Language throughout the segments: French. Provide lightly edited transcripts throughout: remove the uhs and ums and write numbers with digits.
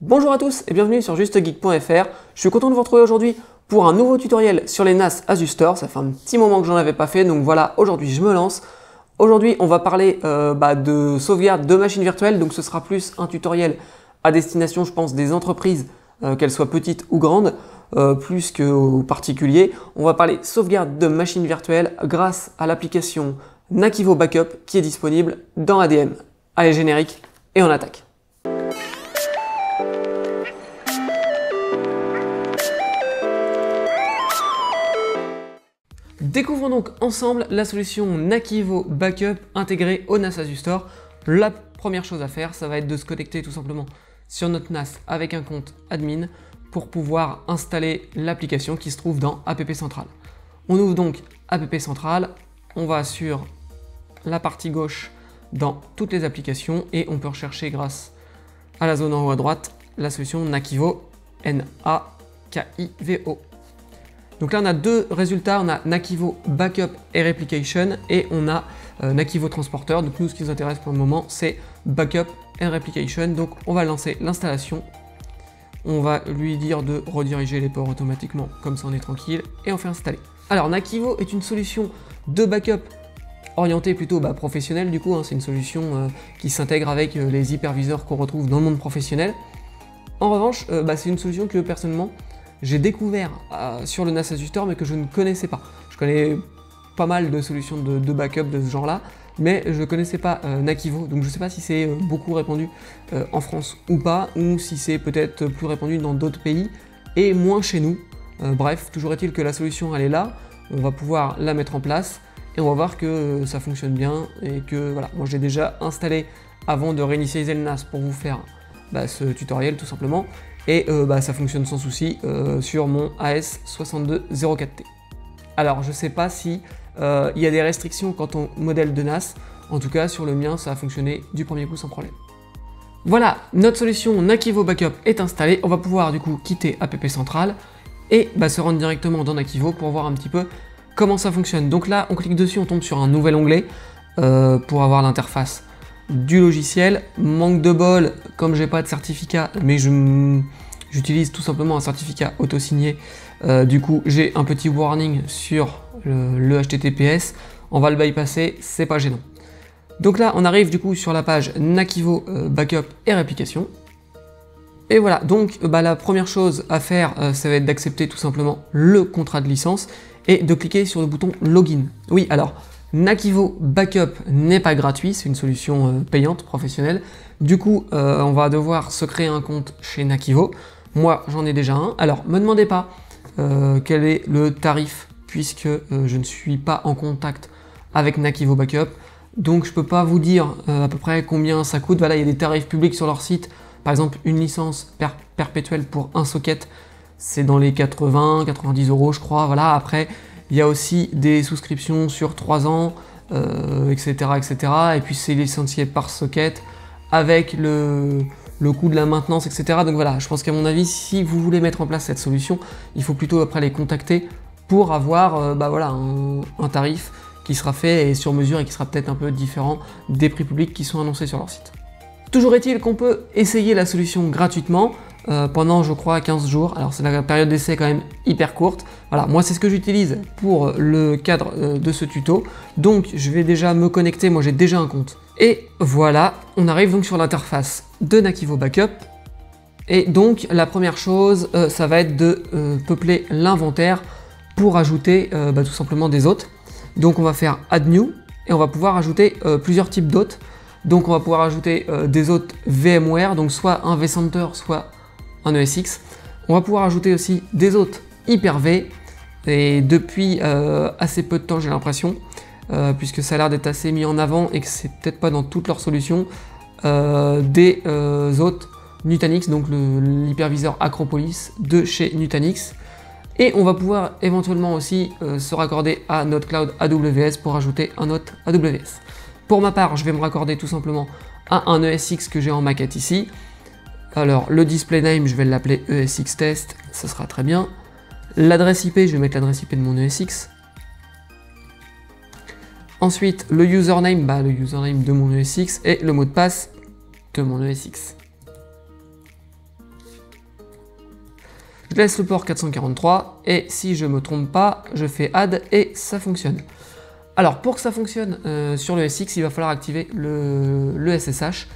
Bonjour à tous et bienvenue sur JusteGeek.fr. Je suis content de vous retrouver aujourd'hui pour un nouveau tutoriel sur les NAS Asustor. Ça fait un petit moment que j'en avais pas fait, donc voilà, aujourd'hui je me lance. Aujourd'hui on va parler de sauvegarde de machines virtuelles, donc ce sera plus un tutoriel à destination, je pense, des entreprises, qu'elles soient petites ou grandes, plus qu'aux particuliers. On va parler sauvegarde de machines virtuelles grâce à l'application Nakivo Backup qui est disponible dans ADM. Allez, générique et on attaque. Découvrons donc ensemble la solution Nakivo Backup intégrée au NAS Asustor. La première chose à faire, ça va être de se connecter tout simplement sur notre NAS avec un compte admin pour pouvoir installer l'application qui se trouve dans App Central. On ouvre donc App Central, on va sur la partie gauche dans toutes les applications et on peut rechercher grâce à la zone en haut à droite la solution Nakivo, N-A-K-I-V-O. Donc là on a deux résultats, on a Nakivo Backup et Replication et on a Nakivo Transporter. Donc nous ce qui nous intéresse pour le moment c'est Backup et Replication. Donc on va lancer l'installation, on va lui dire de rediriger les ports automatiquement, comme ça on est tranquille et on fait installer. Alors Nakivo est une solution de backup orientée plutôt professionnelle du coup, hein. C'est une solution qui s'intègre avec les hyperviseurs qu'on retrouve dans le monde professionnel. En revanche, c'est une solution que personnellement j'ai découvert sur le NAS Asustor mais que je ne connaissais pas. Je connais pas mal de solutions de backup de ce genre-là, mais je ne connaissais pas Nakivo, donc je ne sais pas si c'est beaucoup répandu en France ou pas, ou si c'est peut-être plus répandu dans d'autres pays et moins chez nous. Bref, toujours est-il que la solution elle est là, on va pouvoir la mettre en place et on va voir que ça fonctionne bien et que voilà, moi j'ai déjà installé avant de réinitialiser le NAS pour vous faire ce tutoriel tout simplement. Et ça fonctionne sans souci sur mon AS6204T. Alors je sais pas si il y a des restrictions quant au modèle de NAS, en tout cas sur le mien ça a fonctionné du premier coup sans problème. Voilà, notre solution Nakivo Backup est installée, on va pouvoir du coup quitter App Central et se rendre directement dans Nakivo pour voir un petit peu comment ça fonctionne. Donc là on clique dessus, on tombe sur un nouvel onglet pour avoir l'interface du logiciel. Manque de bol, comme j'ai pas de certificat, mais j'utilise tout simplement un certificat auto-signé, du coup j'ai un petit warning sur le HTTPS, on va le bypasser, c'est pas gênant. Donc là on arrive du coup sur la page Nakivo Backup et Réplication. Et voilà, donc la première chose à faire, ça va être d'accepter tout simplement le contrat de licence et de cliquer sur le bouton Login. Oui, alors Nakivo Backup n'est pas gratuit, c'est une solution payante, professionnelle. Du coup, on va devoir se créer un compte chez Nakivo. Moi, j'en ai déjà un. Alors, me demandez pas quel est le tarif, puisque je ne suis pas en contact avec Nakivo Backup. Donc, je peux pas vous dire à peu près combien ça coûte. Voilà, il y a des tarifs publics sur leur site. Par exemple, une licence perpétuelle pour un socket, c'est dans les 80-90 €, je crois. Voilà, après, il y a aussi des souscriptions sur 3 ans, etc., etc. Et puis c'est licencié par socket avec le coût de la maintenance, etc. Donc voilà, je pense qu'à mon avis, si vous voulez mettre en place cette solution, il faut plutôt après les contacter pour avoir un tarif qui sera fait et sur mesure et qui sera peut-être un peu différent des prix publics qui sont annoncés sur leur site. Toujours est-il qu'on peut essayer la solution gratuitement pendant je crois 15 jours, alors c'est la période d'essai quand même hyper courte. Voilà, moi c'est ce que j'utilise pour le cadre de ce tuto, donc je vais déjà me connecter, moi j'ai déjà un compte. Et voilà, on arrive donc sur l'interface de Nakivo Backup, et donc la première chose ça va être de peupler l'inventaire pour ajouter tout simplement des hôtes. Donc on va faire Add New, et on va pouvoir ajouter plusieurs types d'hôtes. Donc on va pouvoir ajouter des hôtes VMware, donc soit un vCenter, soit un ESX. On va pouvoir ajouter aussi des hôtes Hyper-V, et depuis assez peu de temps j'ai l'impression, puisque ça a l'air d'être assez mis en avant et que c'est peut-être pas dans toutes leurs solutions, des hôtes Nutanix, donc l'hyperviseur Acropolis de chez Nutanix. Et on va pouvoir éventuellement aussi se raccorder à notre cloud AWS pour ajouter un hôte AWS. Pour ma part, je vais me raccorder tout simplement à un ESX que j'ai en maquette ici. Alors, le display name, je vais l'appeler ESX test, ça sera très bien. L'adresse IP, je vais mettre l'adresse IP de mon ESX. Ensuite, le username de mon ESX et le mot de passe de mon ESX. Je laisse le port 443 et si je me trompe pas, je fais add et ça fonctionne. Alors pour que ça fonctionne sur le SX, il va falloir activer le SSH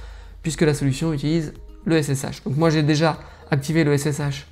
puisque la solution utilise le SSH. Donc moi j'ai déjà activé le SSH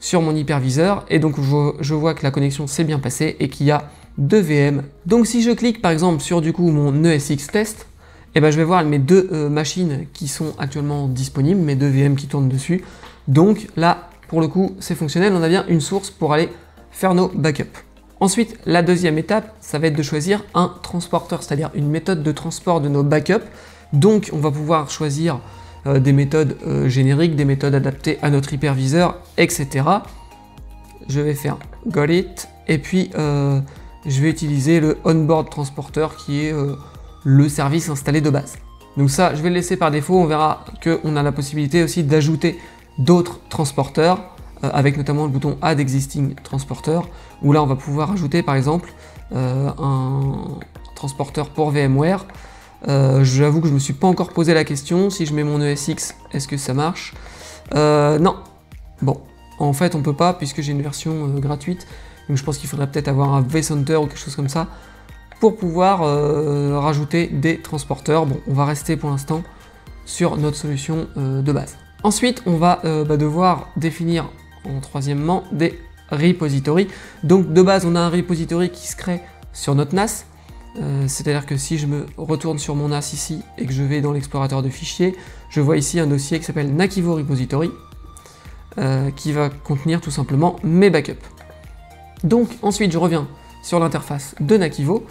sur mon hyperviseur et donc je vois que la connexion s'est bien passée et qu'il y a 2 VM. Donc si je clique par exemple sur du coup mon ESX test, et ben je vais voir mes 2 machines qui sont actuellement disponibles, mes 2 VM qui tournent dessus. Donc là pour le coup c'est fonctionnel, on a bien une source pour aller faire nos backups. Ensuite la deuxième étape ça va être de choisir un transporteur, c'est-à-dire une méthode de transport de nos backups. Donc on va pouvoir choisir des méthodes génériques, des méthodes adaptées à notre hyperviseur, etc. Je vais faire got it et puis je vais utiliser le onboard transporteur qui est le service installé de base. Donc ça je vais le laisser par défaut, on verra qu'on a la possibilité aussi d'ajouter d'autres transporteurs avec notamment le bouton add existing transporter où là on va pouvoir ajouter par exemple un transporteur pour VMware. J'avoue que je me suis pas encore posé la question, si je mets mon ESX, est-ce que ça marche? Non. Bon, en fait on peut pas puisque j'ai une version gratuite, donc je pense qu'il faudrait peut-être avoir un vCenter ou quelque chose comme ça pour pouvoir rajouter des transporteurs. Bon, on va rester pour l'instant sur notre solution de base. Ensuite, on va devoir définir en troisièmement des repositories. Donc de base, on a un repository qui se crée sur notre NAS. C'est-à-dire que si je me retourne sur mon NAS ici et que je vais dans l'explorateur de fichiers, je vois ici un dossier qui s'appelle Nakivo Repository qui va contenir tout simplement mes backups. Donc ensuite je reviens sur l'interface de Nakivo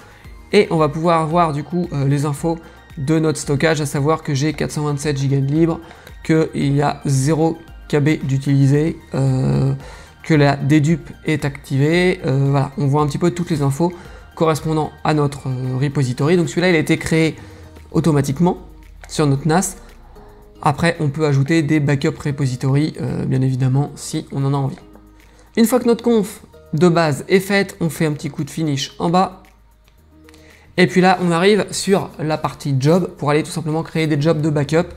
et on va pouvoir avoir du coup les infos de notre stockage, à savoir que j'ai 427 Go de libre, qu'il y a 0 KB d'utilisé, que la dedupe est activée, voilà, on voit un petit peu toutes les infos correspondant à notre repository. Donc celui-là il a été créé automatiquement sur notre NAS. Après on peut ajouter des backup repository bien évidemment si on en a envie. Une fois que notre conf de base est faite, on fait un petit coup de finish en bas et puis là on arrive sur la partie job pour aller tout simplement créer des jobs de backup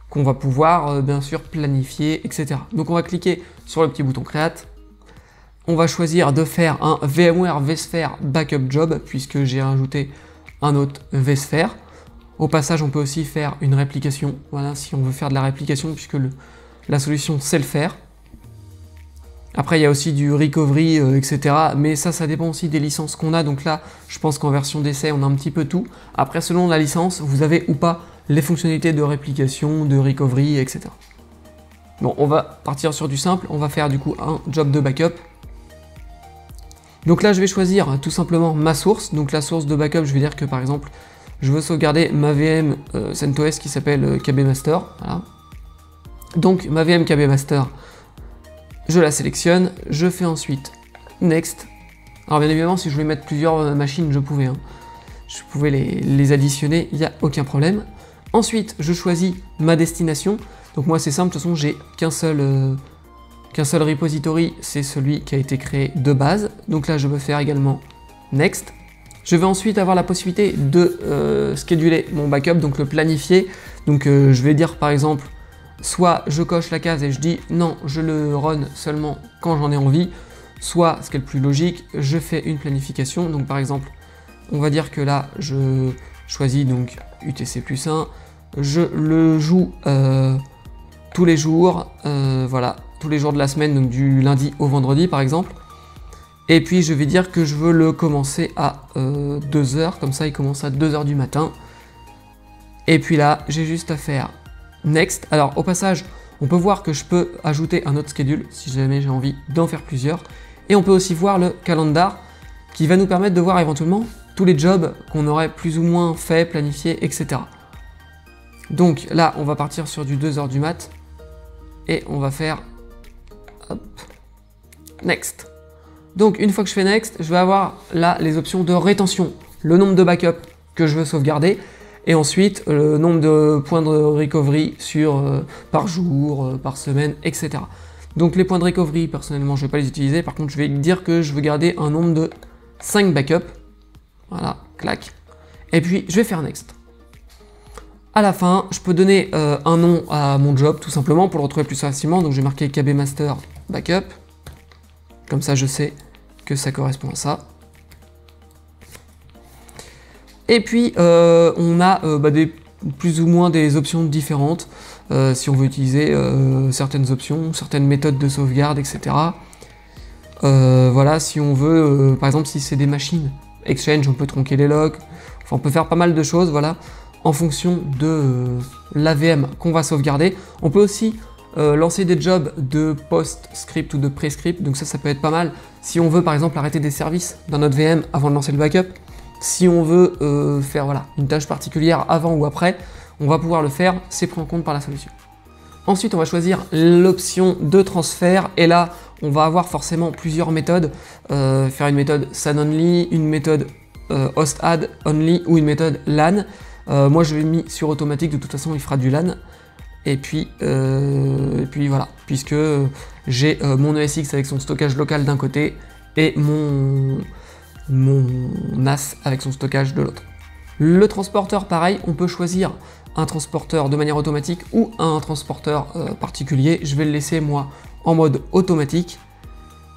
qu'on va pouvoir bien sûr planifier, etc. Donc on va cliquer sur le petit bouton create. On va choisir de faire un VMware vSphere Backup Job puisque j'ai rajouté un autre vSphere. Au passage, on peut aussi faire une réplication, voilà, si on veut faire de la réplication puisque la solution sait le faire. Après, il y a aussi du recovery, etc. Mais ça dépend aussi des licences qu'on a. Donc là, je pense qu'en version d'essai, on a un petit peu tout. Après, selon la licence, vous avez ou pas les fonctionnalités de réplication, de recovery, etc. Bon, on va partir sur du simple. On va faire du coup un job de backup. Donc là, je vais choisir tout simplement ma source. Donc la source de backup, je vais dire que par exemple, je veux sauvegarder ma VM CentOS qui s'appelle KB Master. Voilà. Donc ma VM KB Master, je la sélectionne. Je fais ensuite Next. Alors bien évidemment, si je voulais mettre plusieurs machines, je pouvais. Hein. Je pouvais les additionner, il n'y a aucun problème. Ensuite, je choisis ma destination. Donc moi, c'est simple, de toute façon, j'ai qu'un seul repository, c'est celui qui a été créé de base. Donc là, je veux faire également Next. Je vais ensuite avoir la possibilité de scheduler mon backup, donc le planifier. Donc je vais dire par exemple, soit je coche la case et je dis non, je le run seulement quand j'en ai envie, soit, ce qui est le plus logique, je fais une planification. Donc par exemple, on va dire que là, je choisis donc UTC+1, je le joue tous les jours, voilà, tous les jours de la semaine, donc du lundi au vendredi par exemple. Et puis je vais dire que je veux le commencer à 2h, comme ça il commence à 2h du matin. Et puis là, j'ai juste à faire Next. Alors au passage, on peut voir que je peux ajouter un autre schedule si jamais j'ai envie d'en faire plusieurs. Et on peut aussi voir le calendar qui va nous permettre de voir éventuellement tous les jobs qu'on aurait plus ou moins fait, planifié, etc. Donc là, on va partir sur du 2h du mat. Et on va faire hop, Next. Donc une fois que je fais Next, je vais avoir là les options de rétention, le nombre de backups que je veux sauvegarder, et ensuite le nombre de points de recovery par jour, par semaine, etc. Donc les points de recovery, personnellement, je ne vais pas les utiliser, par contre je vais dire que je veux garder un nombre de 5 backups. Voilà, clac. Et puis je vais faire Next. À la fin, je peux donner un nom à mon job, tout simplement, pour le retrouver plus facilement. Donc je vais marquer KB Master Backup. Comme ça, je sais que ça correspond à ça. Et puis, on a plus ou moins des options différentes, si on veut utiliser certaines options, certaines méthodes de sauvegarde, etc. Voilà, si on veut, par exemple, si c'est des machines Exchange, on peut tronquer les locks, enfin, on peut faire pas mal de choses, voilà, en fonction de l'AVM qu'on va sauvegarder. On peut aussi lancer des jobs de post-script ou de pré-script, donc ça peut être pas mal si on veut par exemple arrêter des services dans notre VM avant de lancer le backup. Si on veut faire voilà, une tâche particulière avant ou après, on va pouvoir le faire, c'est pris en compte par la solution. Ensuite, on va choisir l'option de transfert, et là, on va avoir forcément plusieurs méthodes. Faire une méthode SAN only, une méthode host add only ou une méthode LAN. Moi, je l'ai mis sur automatique, de toute façon, il fera du LAN. Et puis voilà, puisque j'ai mon ESX avec son stockage local d'un côté et mon NAS avec son stockage de l'autre. Le transporteur, pareil, on peut choisir un transporteur de manière automatique ou un transporteur particulier. Je vais le laisser moi en mode automatique.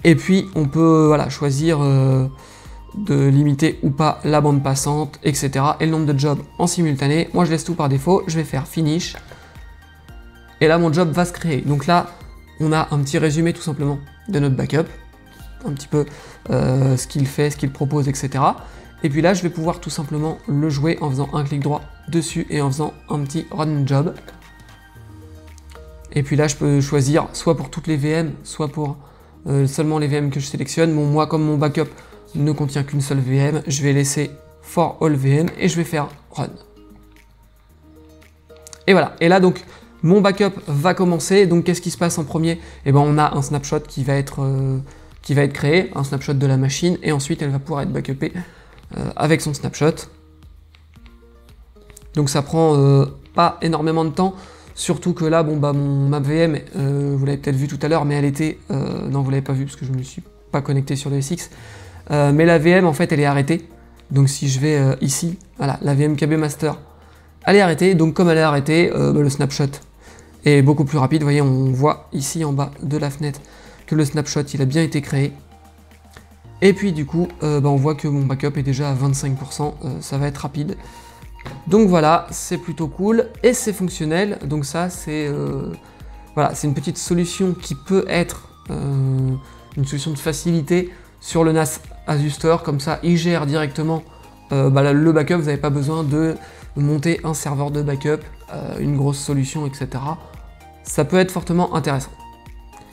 Et puis on peut voilà, choisir de limiter ou pas la bande passante, etc. et le nombre de jobs en simultané. Moi je laisse tout par défaut, je vais faire finish. Et là mon job va se créer. Donc là on a un petit résumé tout simplement de notre backup. Un petit peu ce qu'il fait, ce qu'il propose, etc. Et puis là je vais pouvoir tout simplement le jouer en faisant un clic droit dessus et en faisant un petit run job. Et puis là je peux choisir soit pour toutes les VM, soit pour seulement les VM que je sélectionne. Bon, moi comme mon backup ne contient qu'une seule VM, je vais laisser for all VM et je vais faire run. Et voilà, et là donc mon backup va commencer. Donc qu'est-ce qui se passe en premier? Eh ben on a un snapshot qui va être créé, un snapshot de la machine, et ensuite elle va pouvoir être backupée avec son snapshot. Donc ça prend pas énormément de temps, surtout que là, bon bah ma VM, vous l'avez peut-être vu tout à l'heure, mais elle était, non vous l'avez pas vu parce que je ne me suis pas connecté sur le SX, mais la VM en fait elle est arrêtée. Donc si je vais ici, voilà, la VM KB Master, elle est arrêtée. Donc comme elle est arrêtée, le snapshot est beaucoup plus rapide. Vous voyez, on voit ici en bas de la fenêtre que le snapshot il a bien été créé. Et puis du coup, on voit que mon backup est déjà à 25%, ça va être rapide. Donc voilà, c'est plutôt cool et c'est fonctionnel. Donc ça, c'est voilà, c'est une petite solution qui peut être une solution de facilité sur le NAS Azuster. Comme ça, il gère directement le backup. Vous n'avez pas besoin de monter un serveur de backup, une grosse solution, etc. Ça peut être fortement intéressant.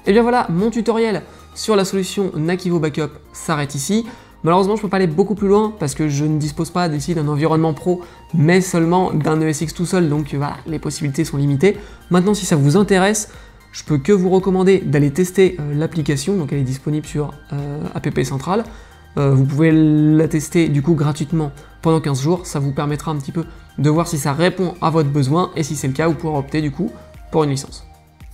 Et bien voilà, mon tutoriel sur la solution Nakivo Backup s'arrête ici. Malheureusement, je ne peux pas aller beaucoup plus loin parce que je ne dispose pas d'ici d'un environnement pro, mais seulement d'un ESX tout seul, donc voilà, les possibilités sont limitées. Maintenant, si ça vous intéresse, je peux que vous recommander d'aller tester l'application, donc elle est disponible sur App Central. Vous pouvez la tester du coup gratuitement pendant 15 jours, ça vous permettra un petit peu de voir si ça répond à votre besoin, et si c'est le cas, vous pourrez opter du coup pour une licence.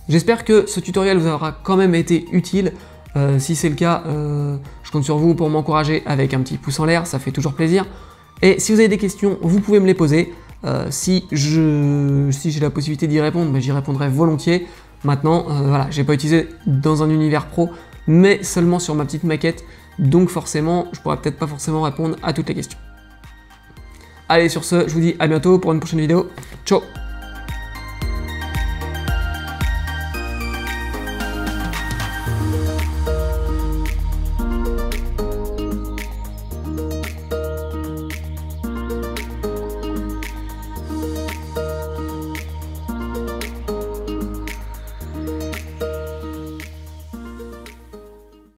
J'espère que ce tutoriel vous aura quand même été utile. Si c'est le cas, je compte sur vous pour m'encourager avec un petit pouce en l'air, ça fait toujours plaisir. Et si vous avez des questions, vous pouvez me les poser. Si j'ai la possibilité d'y répondre, j'y répondrai volontiers. Maintenant, voilà, j'ai pas utilisé dans un univers pro, mais seulement sur ma petite maquette. Donc forcément, je pourrais peut-être pas forcément répondre à toutes les questions. Allez, sur ce, je vous dis à bientôt pour une prochaine vidéo. Ciao!